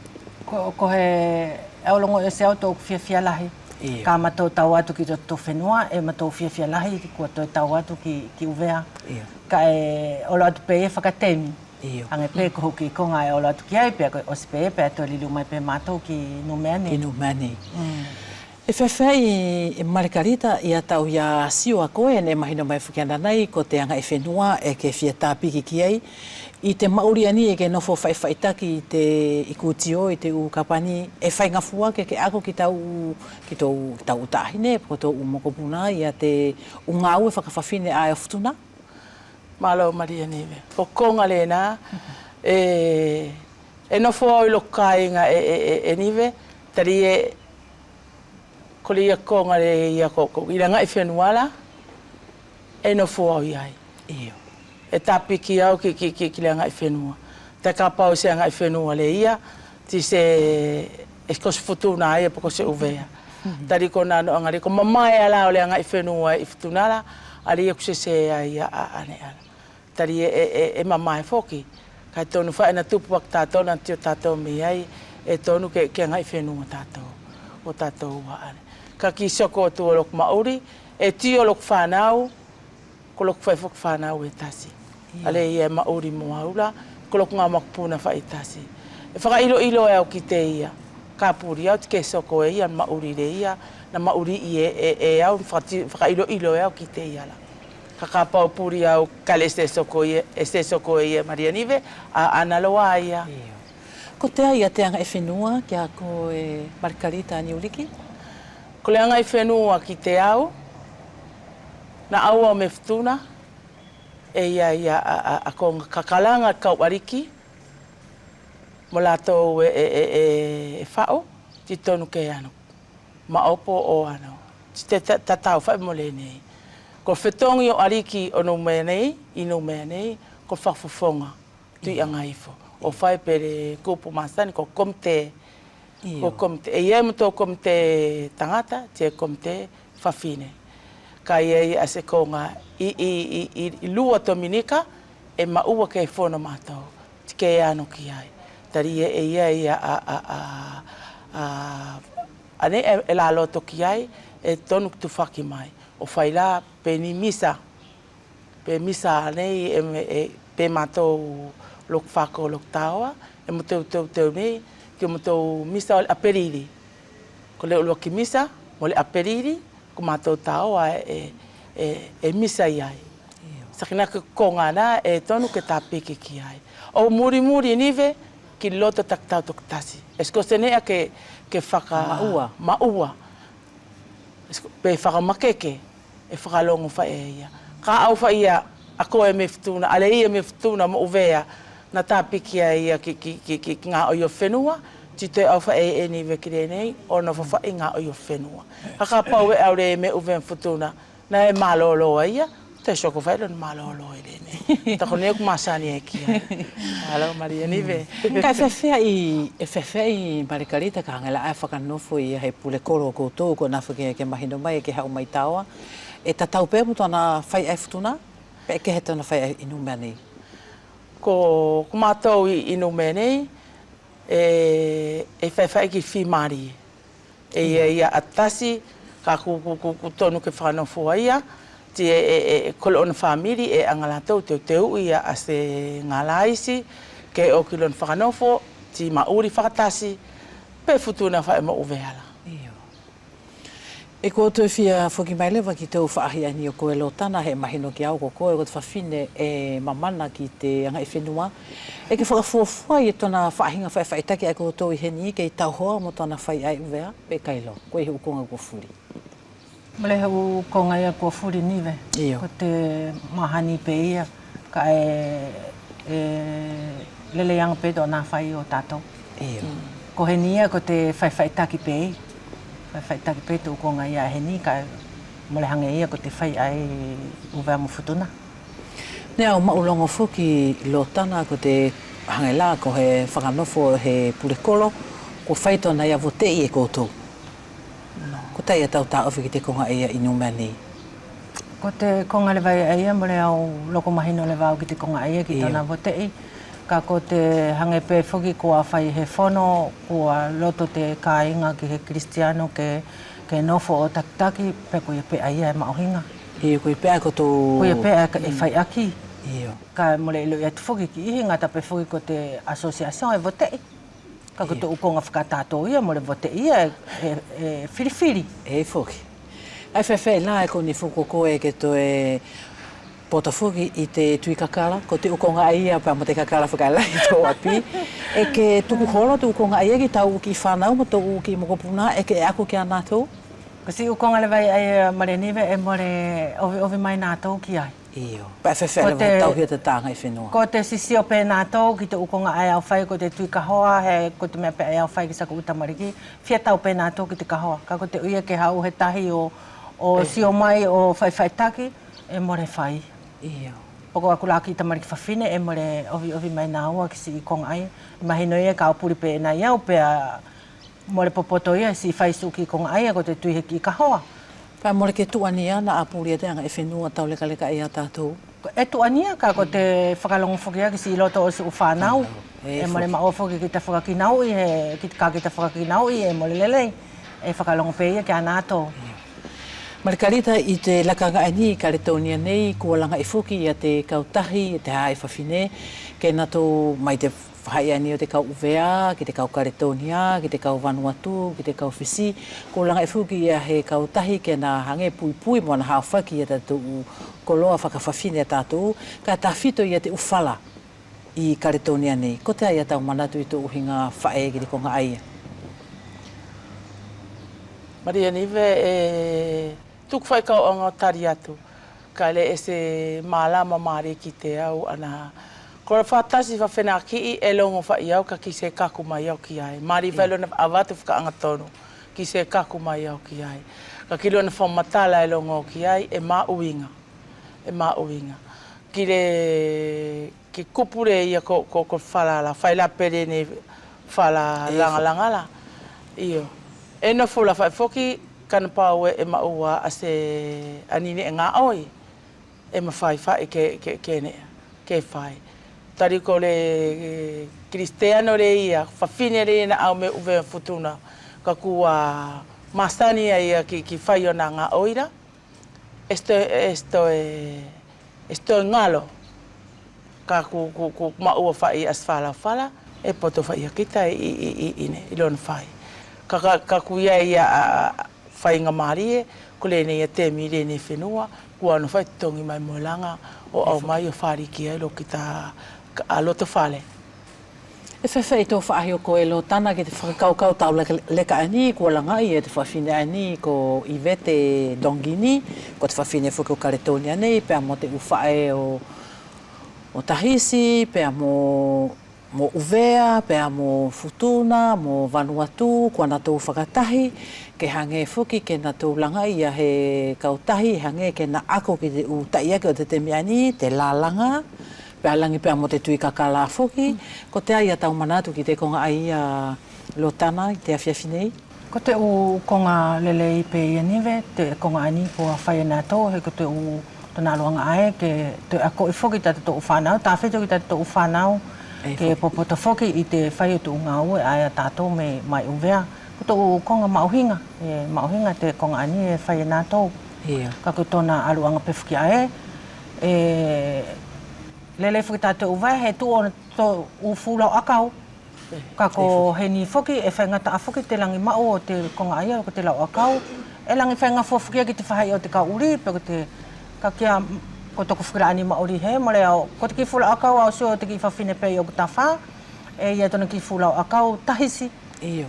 Ko he aolongo e se au tō whiawhia lahi. Ka matou tau atu ki tō whenua e matou whiawhia lahi kua tō tau atu ki uvea. Ka e olo atu pe e whakatemi. Ange pe ko hoki konga e olo atu ki ai pe o se pe e pe ato lilu mai pe matou ki numene. Ki numene. E whawhai e Margarita I a tau ia sio a koe ne mahino mai whukiana nei ko te anga e whenua e ke whia tāpiki ki ai. I te mauri ani e ke nofo whaiwhaitaki I te ikutio I te ukapani e whai ngafua ke ako ki tau utahine ko tau umokopuna I a te ungau e whakawhawhine a e futuna. Malo Maria Neve. O konga lena e nofo au I lokainga e nive tari e koli ia konga le ia koko. I ranga I whenuala e nofo au iai. Iyo. E tapiki au ki le ngai whenua. Te ka pau se ngai whenua le ia, ti se e ko se futuna ai e poko se uvea. Tari ko nano angari ko mamae ala o le ngai whenua I futunala, ali e kuse se ai ane ala. Tari e mamae foki. Kai tonu whae na tupu ak tātou na tio tātou mi ai, e tonu ke ngai whenua tātou. O tātou wa ane. Ka ki soko tu o lok mauri, e tio lok whanau, ko lok whai fok whanau e tasi. Ale ia maori mo haula, ko lok ngā makpuna whai tasi. E whakailo ilo e au ki te ia. Ka puri au te ke soko e ia, maori re ia, na maori I e au, whakailo ilo e au ki te ia la. Ka pau puri au, kale este soko e ia Maria Nive, a analoa ia. Ko te ai a te anga e whenua ki a ko e Margarita ni uliki? Ko le anga e whenua ki te au, Na aua me ftuna, e ia a ko kakalanga kau ariki, mo lato e whao, ti tonu ke ano. Ma opo o ano. Te tatau whai mo le nei. Ko whetongi o ariki o no mea nei, i no mea nei, ko whawhawhonga, tui anga ifo. O whai pere kupu masani, ko komte, ko komte. E ia mo tō komte tangata, te komte whawhine. Ka ia se konga, i lua Dominika, e maua kei whono mātou, tike ano ki ai. Tari e ia ane e la loto ki ai, e tonu tu whaki mai. O whai la, pe ni misa. Pe misa nei, pe mātou lok whako lok tawa, e mo teu nei, ki mo teu misa o le aperiri. Ko leo lua ki misa, mo le aperiri, ko mātou tawa e misa iai. Sakina ke konga na, e tonu ke tāpeke ki ai. O muri nive, ki loto taktau tok tasi. Esko senea ke whaka... Maua. Pe whaka makeke, e whakalongo wha e ia. Ka au wha ia, ako e me ftuna, ale ia me ftuna mo uvea, na tāpiki a ia ki ngā oio whenua, ti te au wha e niwe ki renei, o na wha i ngā oio whenua. Ka pau e au re me uvea ftuna, na e malolo ia, te shoko whaelo na malolo e renei. Tako neo kumasani e ki ai. Alo, Maria niwe. Ka whewhea i Marikarita ka hangela ai whakanofo i hei pule koro koutou, ko na ke mahino mai, ke hau mai taua. E tatau pēr mo tōna whai ai futuna, pe e ke he tōna whai ai inu mea nei? Ko mātou i inu mea nei, e whai ki whi mari. E ia atasi, ka ku tonu ke whanofo ia, ti e kolo ona whamiri e angalatou te ui a se ngalaisi, ke o kilon whanofo, ti mauri whakatasi, pe futuna whai mo uveala. E ko tō whia whoki mai lewa ki tau whaahi ani o koe lo tana he mahino ki au ko koe ko te whawhine e mamana ki te anga i whenua. E ke whakafuafua i tōna whaahinga whaitaki a ko tō i heni ke i tau hoa mo tōna whai ai uwea pe kailo. Koe he ukonga kua furi. Mole he ukonga ia kua furi niwe. Ko te mahani pe ia ka lele yang pe do nā whai o tātou. Ko he nia ko te whaitaki pe i. Whaitaki pe te ukonga ia he ni ka mole hange ia ko te whai ai uwea mo futuna. Nea o maulongo fuki lo tana ko te hange la ko he whakanofo he purekolo ko whaitona ia votei e koutou. Ko tai atau tā ofi ki te konga ia inu mea nei? Ko te konga le vai ia mole au loko mahino le vau ki te konga ia ki tana votei. Ka ko te hange pe whuki kua whai he whono, kua loto te kāinga ki he kristiano ke nofo o takitaki, pe koe pe aia e maohinga. Koe pe ai ko tō... Koe pe ai e whai aki. Ka mole ilo ia te whuki ki ihi ngata pe whuki ko te asosiasion e votei. Ka ko te ukonga whakatato ia mole votei ia e whiriwhiri. E whuki. Ai whewhai la e ko ni whuko koe ke to e... Potafuki i te tui kakara, ko te ukonga aia pa mo te kakara whakailai tō api. E ke tuku holo te ukonga aia ki tau ki whanau mo tō ki mokopuna, e ke ako ki a nātou? Ko si ukonga le vai ai mare niwe e more ovi mai nātou ki ai. Iyo, pa whewhele vai tau hia te tāngai whenua. Ko te sisio pe nātou ki te ukonga ai au whai, ko te tui kahoa, he ko te mea pe ai au whai ki saka utamariki, fia tau pe nātou ki te kahoa. Ka ko te uia ke hau he tahi o sio mai o whaitaki, e more whai. Iyo. Poko aku laki i tamariki whawhine e more ovi mai nā ua ki si i konga ai. Mahino ia ka opuri pe nā iau pe more popoto ia si whai suki i konga ai ko te tuiheki i kahoa. Pa more ke tuania na apuri te anga e whenua tau leka ia tātou? E tuania ka ko te whakalongo whoki aki si i loto o si u whanau. E more mao whoki ki te whakakinau i, ka ki te whakakinau i e more lelei. E whakalongo pe ia ki a nātou. Marikarita i te lakanga ni ka retonia nei, kua langa i whuki i a te kautahi, i te hae whawhine, ke nato mai te whai ani o te kau uvea, ki te kau karetonia, ki te kau Vanuatu, ki te kau Whisi, kua langa i whuki i a he kautahi ke na hange pui mo na hawhaki i a tātou koloa whakawhawhine a tātou, ka tā whito i a te ufala i karetonia nei. Ko te ai a tau manatu i tō uhinga whae ki te konga aia? Maria niwe tuku whai kau anga tari atu. ka le ese malama mari ki te au ana ko fatasi fa fena ki e longo fa iau ka ki se kaku mai au ki ai mari velo na avatu ka anga tonu ki se kaku mai au ki ai ka kilo na fa matala e longo ki ai e ma uinga ki le ki kupure ia ko fala la fai la pere ne fala langa la io e no fula fa foki kan pawe e maua ase anine nga oi e ma fai ke fai tari ko le cristiano le ia fa fine le na au me uve futuna ka kua masani ia ki fai ona nga oira esto ngalo ka ku maua fai asfala fala e poto fai kita ine ilon fai ka kuia ia fai nga marie ko le ne te mi le ne fenua ko ano fai tongi mai molanga o au mai o fari ki lo kita a loto fale e fe to fa yo ko elo tana ke te whakakau tau le ka ani ko langa i e te whawhine ani ko Ivete Dongini ko te whawhine fuko Karetonia nei pe mo te ufae o tahisi pe mo uvea, pe mo futuna, mo Vanuatu, ko na tō whakatahi, ke hange fuki, ke na tō langa ia he kautahi, hange ke na ako ki te utai ake o te temiani, te lālanga, pe alangi pe mo te tui kakala fuki, ko te aia tau manatu ki te konga aia lotana, te awhiawhinei. Ko te u konga lele i pe ianive, te konga ani ko a whaia nā tō, he ko te u tona luanga ae, ke te ako i fuki tate tō uwhanau, tā wheto ki tate tō uwhanau, ke popoto foki i te whai o tu ngā ue aia tātou me mai uvea. Ko tō konga mauhinga, mauhinga te konga ani e whai nā tō. Ka ko tōna aluanga pewhiki ae. Lele whaki tātou uvea, he tū o tō uwhulau akau. Ka ko he ni foki e whai ngata a foki te langi mau o te konga aia, ko te lau akau. E langi whai ngā fuafukia ki te whai o te kauri, pe ko te ka kia ko toko whakira ani maori he, mo leo, ko te ki whulau akau au sio te ki whawhine pei o kutawha, e ia tona ki whulau akau tahisi. Iyo.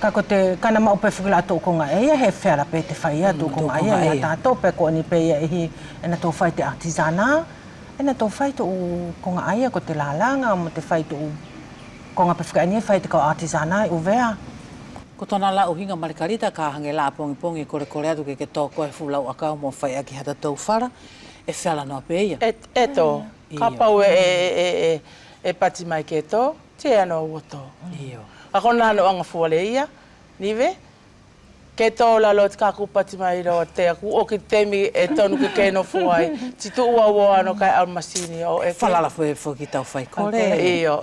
Ka ko te kana mau pe whakira ato konga eia, he whera pe te whai ato konga eia, e tātou pe ko ani pei ehi, e na tō whai te artisana, e na tō whai tō konga eia, ko te lālanga, mo te whai tō konga pe whakira ani, whai te kau artisana i uvea. Ko tōna la uhinga Margarita, ka hange la pongi kore atu ke tōko e whulau akau mo whai aki hata tau whara, e whala noa pe ia. E tō, ka pau e pati mai ke tō, te ano ua tō. A kona ano anga fuale ia, niwe, ke tō lalo te kaku pati mai roa te aku, o ki temi e tonu ke keno fuai, ti tu ua ua ano kai almasini o e. Whalala fwe ki tau whai kore. Iyo.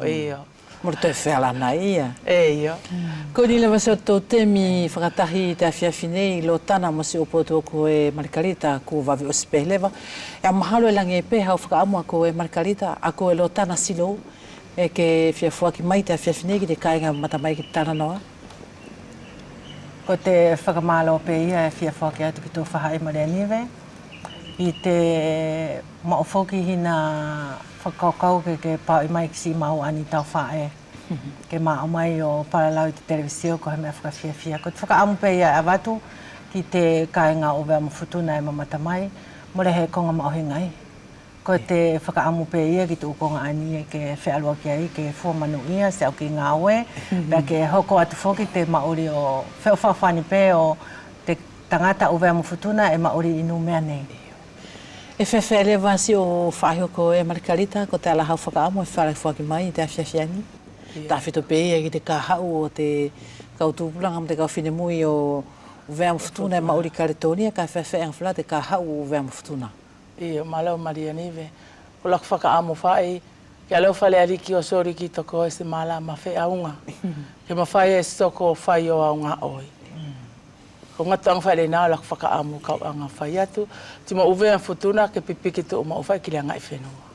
Moro te whala na ia. Iyo. Ko ni lewa se o tō temi whakatahi te awhiawhinei lo tana mo se opoto ko e Margarita ko wavi o spelewa. E a mahalo e langi e peha o whakaamua ko e Margarita a ko e lo tana silo e ke whiawhuaki mai te awhiawhinei ki te kāinga matamai ki tana noa. Ko te whakamalo pe ia e whiawhuaki atu ki tō whahai mare aniwe. I te maofoki hina whakaukau ke pau i mai ki si mau ani tau whae. Ke mao mai o paralau i te televisio ko he mea whakawhiawhia. Ko te whakaamu pe ia e watu ki te kāinga o wea mawhutuna e mamata mai. Mole he konga maohingai. Ko te whakaamu pe ia ki te ukonga ani e ke whealua ki ai ke fuamanu ia se au ki ngā ue. Pea ke hoko atu whoki te maori o whewhawhani pe o te tangata o wea mawhutuna e maori inu mea nei. E whewhele wasi o whahoko e Margarita ko te alahau whakaamu e whaki mai i te awhiawhiani. Tā whito pe ia ki te kāhau o te kautūpulanga mo te kauwhine mui o wea mawhutuna e Maori Karetonia ka whewhe angwhila te kāhau o wea mawhutuna. Iyo, malau Maria niwe. Ko laku whakaamu whai, ke alau whale ariki o sori ki toko e se mala mawhi aunga. Ke mawhai e soko whai o aunga oi. Ko ngata ang whale nā laku whakaamu kau anga whai atu. Tima uwea mawhutuna ke pipiki tu o mawhai ki rea ngai whenua.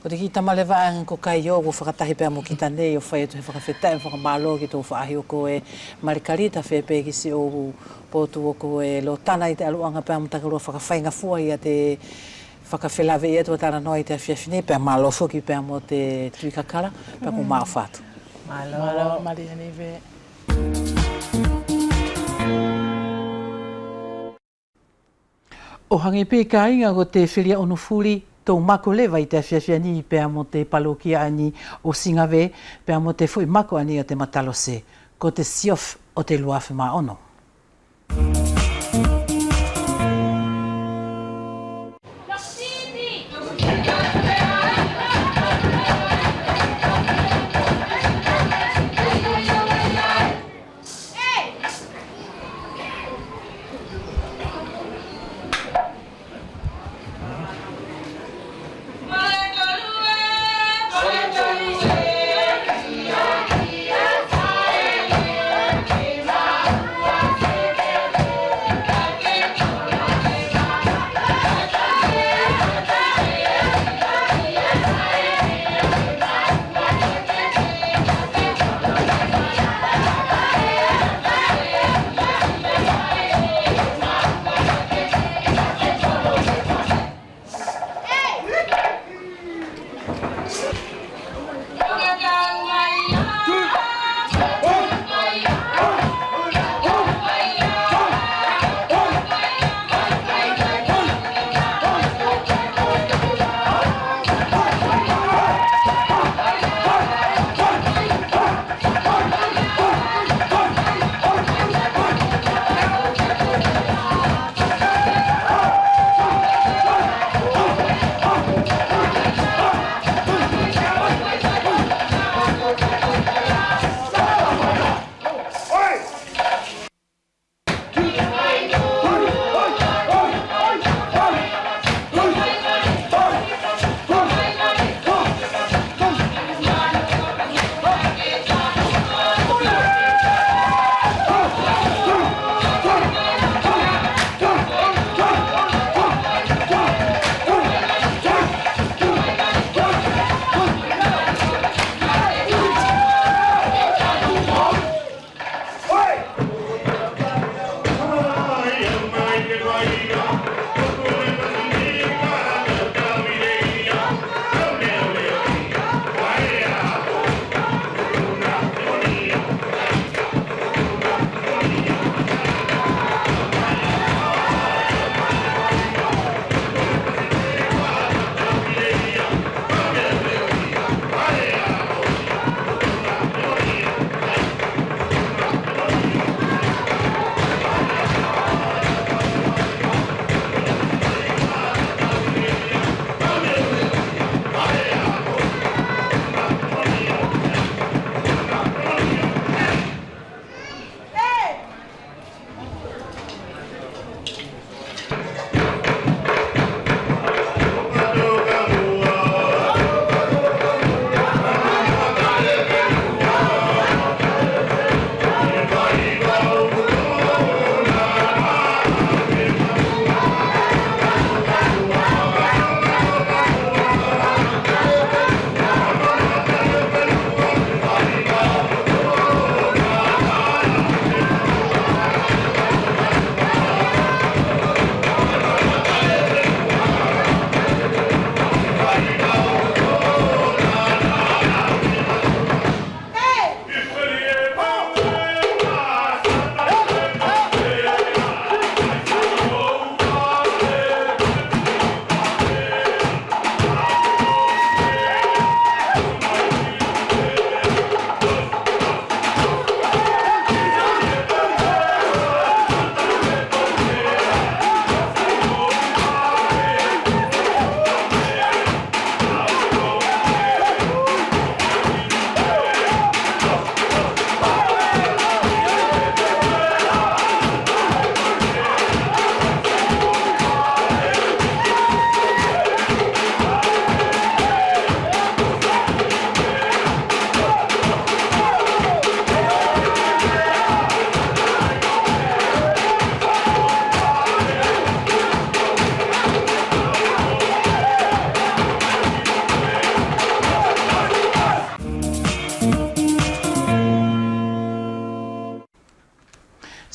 Ko te ki tamalewa ang ko kai o whakatahi pēr mo ki tanei o whai atu he whakawhetai whakamalo ki tō whaahi o ko e Margarita whepe ki si o pōtu o ko e lo tana i te aluanga pēr mo takarua whakawhainga fua i a te whakawhelawe i atu a tāna noa i te awhiawhine pēr malo whuki pēr mo te tuikakara pēr ko mao whātu. Malo Maria niwe. O hangi pe ka inga ko te whiria ono furi tō mako lewa i te awhiawhiani pēr mo te palokia ani o Singave, pēr mo te fui mako ani o te matalose, ko te siof o te luawhi ma ono.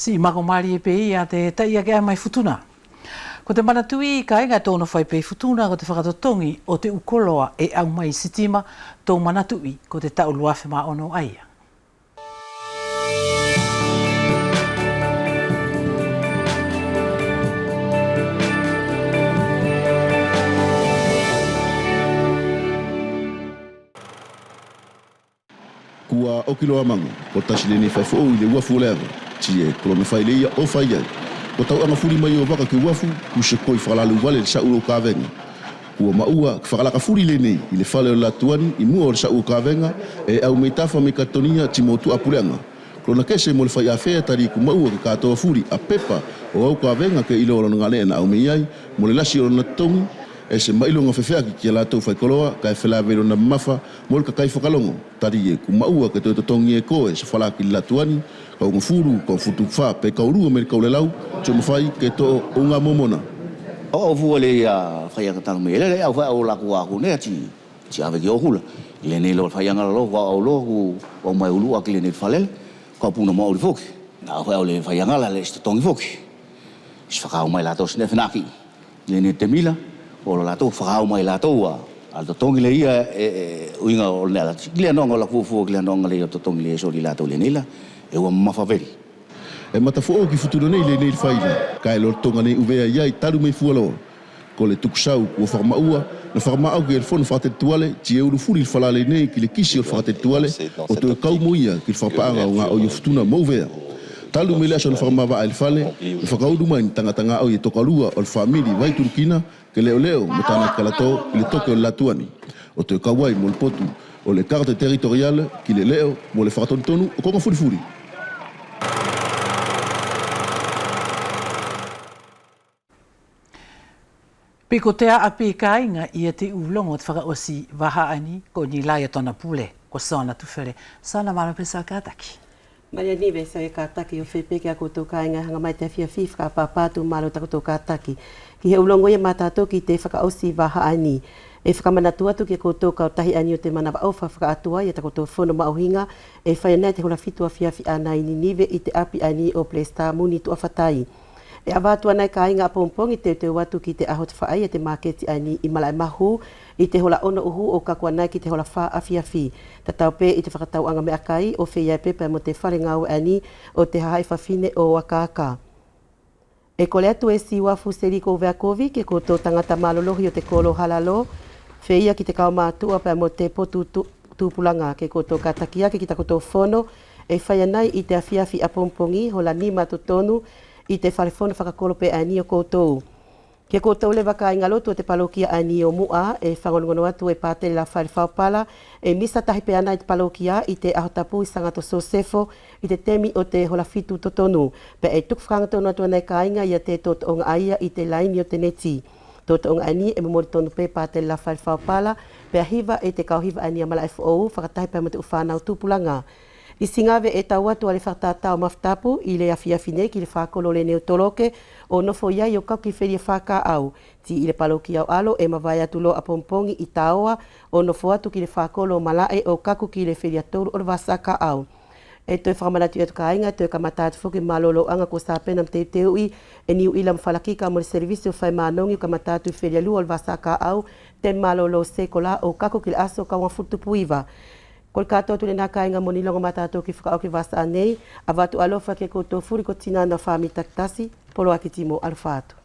Si mako mari e pe ia te taia ke mai futuna. Ko te manatui ka inga tōna whai pe futuna ko te whakatotongi o te ukoloa e au mai sitima tō manatui ko te tau luawhi ma ono aia. Kua o kilo amango, ko tasi le ne fai fo i le wafu leva, ti e kolona fai le ia o fai ai. Ko tau anga furi mai o waka ke wafu, ku se koi whalalu wale le sa uro ka venga. Kua maua, ki whakalaka furi le nei, i le whale o la tuani, i mua o le sa uro ka venga, e au meitafa me katonia ti mo tu apurenga. Kolona kese mo le fai a fea tari ku maua ke katoa furi, a pepa, o au ka venga ke ilo o lona ngale na au mei ai, mo le lasi o lona tongi, e se mailonga whewheaki ki a lātou whai koloa, ka e whelawero na mafa, mol ka kai whakalongo, tari e ku maua ke tō tongi e koe, se whalaki la tuani, ka unga furu, ka futu wha, pe ka urua me ka ulelau, tō mawhai ke tō unga momona. O fua le a whai akatanga me, le au whai au laku aku nea ti ave ki o hula. Le nei lo whai angala lo, wa au lo, wa mai ulu aki le nei whalele, ka puna maori foki. Na whai au le whai angala le sta tongi foki. Is whakau mai lato sine whenaki, le nei te mila, o lo lato whakau mai lato a alto tongi le ia uinga o le ala. Kile anonga o la fuafua, kile anonga le o to tongi le sori lato le neila, e ua mawhaweri. E matafo'o ki futuro nei le nei whaile, ka e lo tonga nei uvea iai taru mei fualoa. Ko le tukusau kua whakamaua, na whakamau ki e whono whakate tuale, ti e uru furi whalale nei ki le kisi o whakate tuale, o tu e kaumoia ki whakapaanga o ngā o i futuna mauvea. Talu me lea son whakamawa ai whale, e whakaudu mai ni tangatanga au i tokalua o le whamiri vai turukina, ke leo leo mo tāna kalato i le toke o le latuani. O tu e kauai mo le potu, o le karte territoriale, ki le leo mo le whakatontonu o konga furi. Piko te api ka inga i e te ulongo te whakaosi waha ani ko ni laia tona pule ko sona tufere. Sana mara pesa kataki. Maria nive sa e kataki o whepeke a koutou ka inga hanga mai te fia fifka a papatu malo ta koutou kataki. Ki he ulongo ia matato ki te whakaosi waha ani. E whakamanatu atu ki koutou ka tahi ani o te mana whaofa whakaatua i ta koutou whono maohinga e whaianai te hula fitua fiafi ana i nive i te api ani o Playstar muni tu awhatai. E awatu anai ka inga pompong i te watu ki te ahot whaai e te maketi ani i malai mahu i te hola ono uhu o kaku anai ki te hola wha afiafi. Ta tau pe i te whakatau anga me akai o whia pepe mo te whare ngau ani o te hahai whawhine o wakaka. E kole atu e si wafu seriko vea kovi ke koutou tangata malolohi o te kolo halalo whia ki te kao mātua pe mo te potu tūpulanga ke koutou katakia ki ta koutou whono e whaianai i te afiafi a pompongi hola ni matutonu i te wharefona whakakolo pe ani o koutou. Ke koutou le waka inga lotu o te palokia ani o mua e whangongono atu e pātere la wharewhaopala e misa tahi pe ana i te palokia i te ahotapu i sangato Sosefo i te temi o te hola fitu totonu. Pe e tuku whakangatono atu anai ka inga i a te toto onga aia i te laini o te neti. Toto onga ani e memori tonu pe pātere la wharewhaopala pe a hiva e te kauhiva ani a mala FOU whakatahi pe mo te uwhanau tūpulanga. I singave e tau atu ale whakatata o maftapu i le afiafine ki le whakolo le neutoloke o nofo iai o kau ki whiri whaka au. Ti i le paloki au alo e mawai atu lo a pompongi i taoa o nofo atu ki le whakolo o malae o kaku ki le whiri atoru o le wasaka au. E toi whakamanatu atu ka inga, toi ka matatu whuki malolo anga ko sāpena mte teui e niu ila mwhalakika mo le servisi o whai manongi ka matatu i whiri alu o le wasaka au te malolo sekola o kaku ki le aso ka wafutu puiva. Ko katoa tule nā kāinga moni longa mātātou ki whakaoki wasa anei, a watu alofa ke koutou furi ko tina na whami taktasi, polo aki timo alwhātu.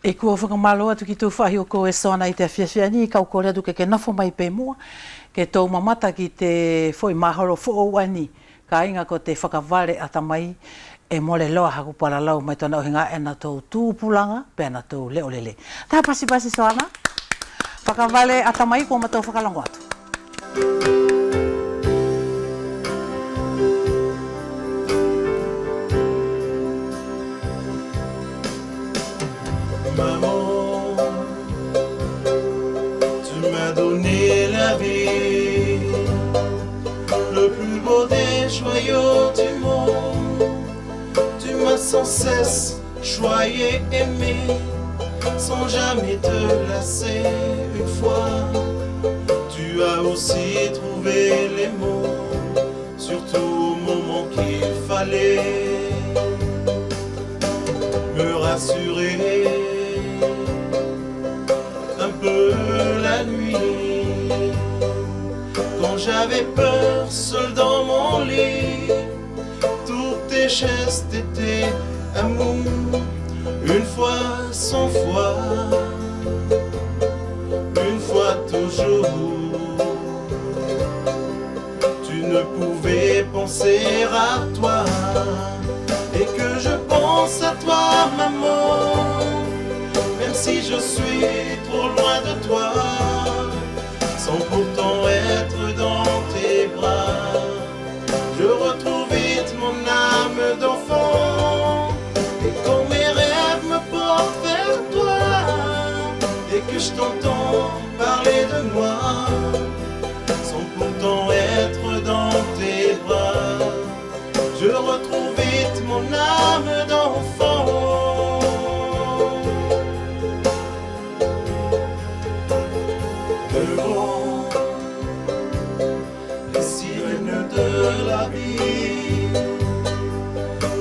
E kua whakamalo atu ki tō whahi o ko e sona i te awhiawhiani, i kau kore atu ke nafo mai pe mua, ke tō mamata ki te whoi mahoro whoouani, ka inga ko te whakawale atamai, e mole loa haku paralau mai tōna ohinga e na tō tūpulanga, pe na tō leolele. Tā pasi soana, whakawale atamai ko ma tō whakalango atu. Maman, tu m'as donné la vie, le plus beau des joyaux du monde. Tu m'as sans cesse choyé, aimé, sans jamais te lasser une fois. Tu as aussi trouvé les mots, surtout au moment qu'il fallait me rassurer un peu la nuit. Quand j'avais peur seul dans mon lit, tous tes gestes étaient amour, une fois, 100 fois, une fois toujours. Tu ne pouvais penser à toi. Et que je pense à toi, maman, même si je suis trop loin de toi, sans pourtant être dans tes bras. Je retrouve vite mon âme d'enfant, et quand mes rêves me portent vers toi, et que je t'entends parler de moi, sans pourtant être dans tes bras, je retrouve vite mon âme d'enfant. Devant les sirènes de la vie,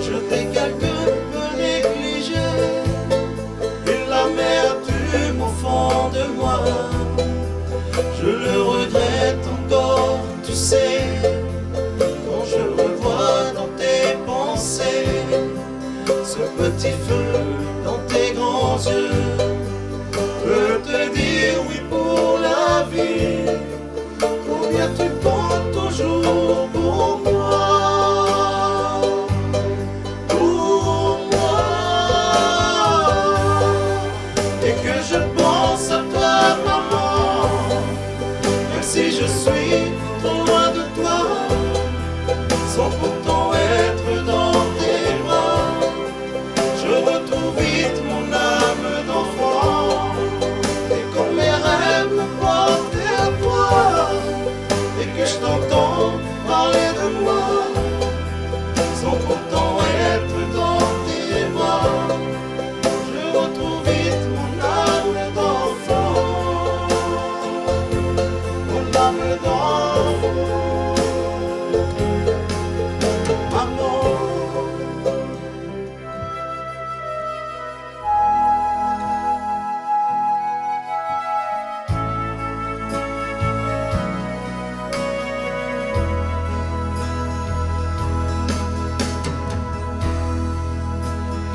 je t'ai quelque peu négligé, et l'amertume au fond de moi, je le regrette encore, tu sais, quand je revois dans tes pensées ce petit feu dans tes grands yeux. Peut te dire oui pour la vie, combien tu penses toujours pour moi, pour moi. Et que je pense à toi, maman, même si je suis trop loin de toi, sans pourtant être dans tes bras, je retrouve vite mon âme d'enfant. Et quand mes rêves me portent vers toi, et que je t'entends parler de moi, sans pourtant être dans tes bras, je retrouve vite mon âme d'enfant, mon âme d'enfant.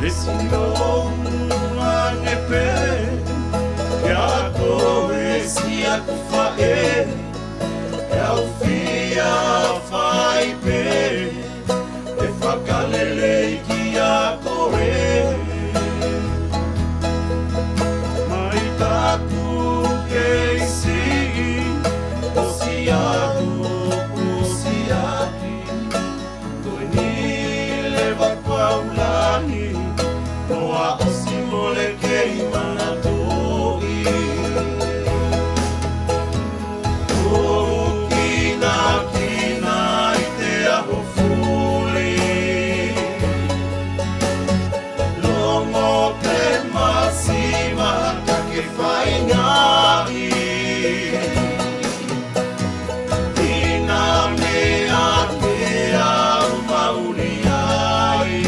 Desino una nepe, ya koe si akufae, ya ufia faipe, e fakalele ki a koe. Mai taku ke isi, osiaku osiaki, koe ni leva kwa ulani. Noa osimole kei manatoi, o kina kina ite ahofuli, longo te masima take whaingai, ina mea te au mauri ai.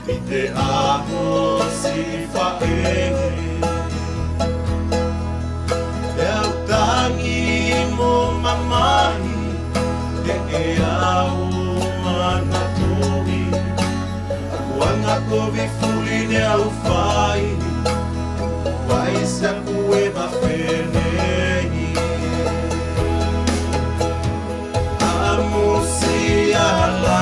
Ite aho si fae, eu tangi mo mamai, e au manatui, akuanga ko vifuli ne au fai, vai se akue mawhenei, amusi ala.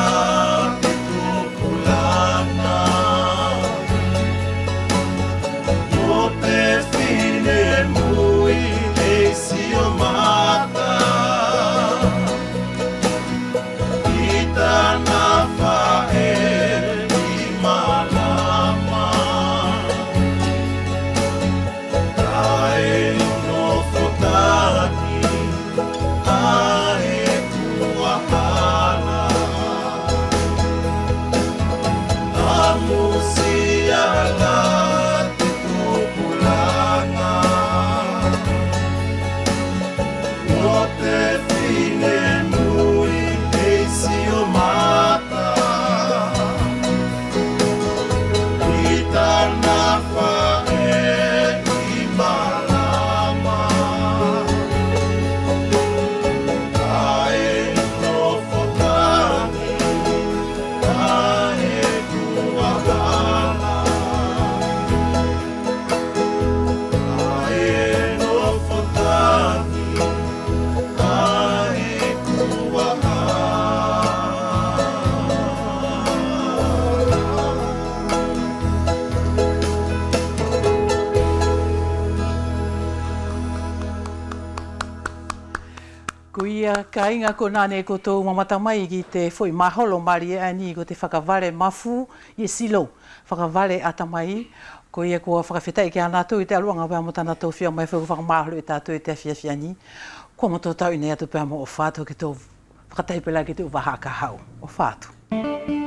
kainga ko nane ko tō mamata mai ki te foi maholo mari e ani ko te whakawale mafu i silo. Whakawale atamai ko ia kua whakawhetai ki anātou i te aluanga pēr mo tāna tō whia mai whakamaholo i tātou i te whiawhiani. Kua mo tō tau i nei atu pēr mo o whātou ki tō whakataipela ki tō wahaka hau. O whātou.